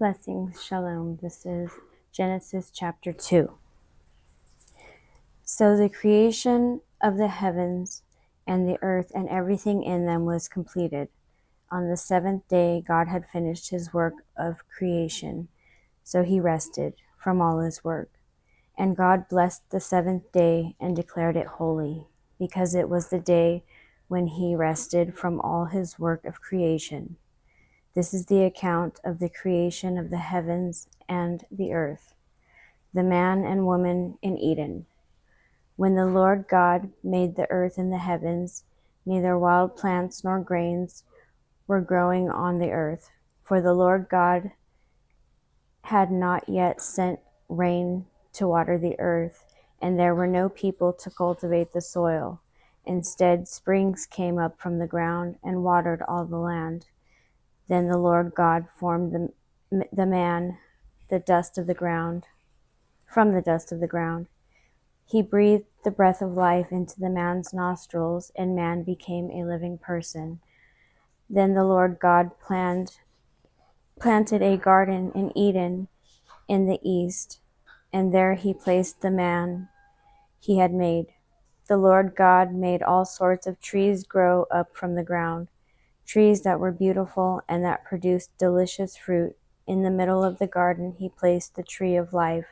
Blessings, shalom. This is Genesis chapter 2. So the creation of the heavens and the earth and everything in them was completed. On the seventh day, God had finished his work of creation, so he rested from all his work. And God blessed the seventh day and declared it holy, because it was the day when he rested from all his work of creation. This is the account of the creation of the heavens and the earth, the man and woman in Eden. When the Lord God made the earth and the heavens, neither wild plants nor grains were growing on the earth, for the Lord God had not yet sent rain to water the earth, and there were no people to cultivate the soil. Instead, springs came up from the ground and watered all the land. Then the Lord God formed the man the dust of the ground, from the dust of the ground. He breathed the breath of life into the man's nostrils, and man became a living person. Then the Lord God planted a garden in Eden in the east, and there he placed the man he had made. The Lord God made all sorts of trees grow up from the ground, trees that were beautiful and that produced delicious fruit. In the middle of the garden he placed the tree of life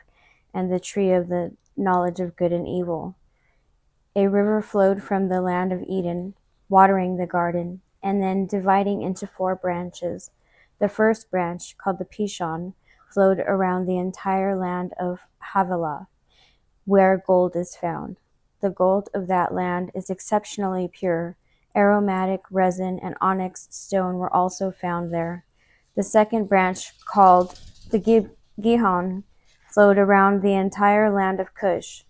and the tree of the knowledge of good and evil. A river flowed from the land of Eden, watering the garden, and then dividing into 4 branches. The first branch, called the Pishon, flowed around the entire land of Havilah, where gold is found. The gold of that land is exceptionally pure. Aromatic resin and onyx stone were also found there. The second branch, called the Gihon, flowed around the entire land of Cush.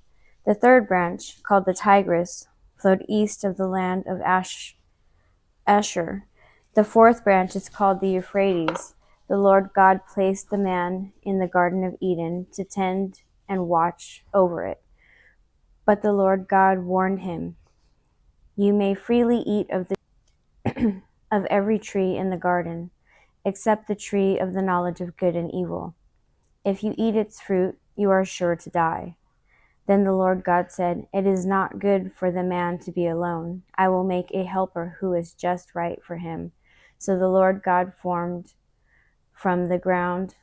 The third branch, called the Tigris, flowed east of the land of Asher. The fourth branch is called the Euphrates. The Lord God placed the man in the Garden of Eden to tend and watch over it. But the Lord God warned him, "You may freely eat of of every tree in the garden, except the tree of the knowledge of good and evil. If you eat its fruit, you are sure to die." Then the Lord God said, "It is not good for the man to be alone. I will make a helper who is just right for him." So the Lord God formed from the ground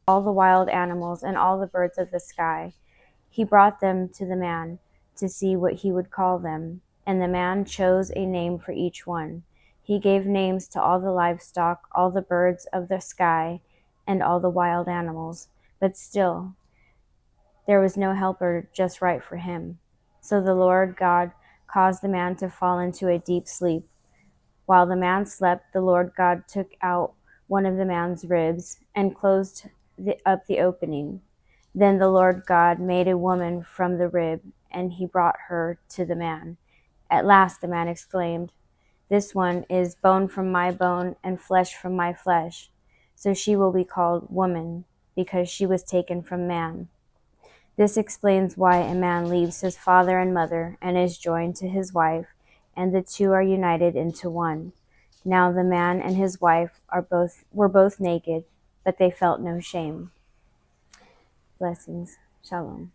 all the wild animals and all the birds of the sky. He brought them to the man to see what he would call them, and the man chose a name for each one. He gave names to all the livestock, all the birds of the sky, and all the wild animals. But still, there was no helper just right for him. So the Lord God caused the man to fall into a deep sleep. While the man slept, the Lord God took out one of the man's ribs and closed up the opening. Then the Lord God made a woman from the rib, and he brought her to the man. At last the man exclaimed, "This one is bone from my bone and flesh from my flesh." So she will be called woman, because she was taken from man. This explains why a man leaves his father and mother and is joined to his wife, and the two are united into one. Now the man and his wife were both naked, but they felt no shame. Blessings. Shalom.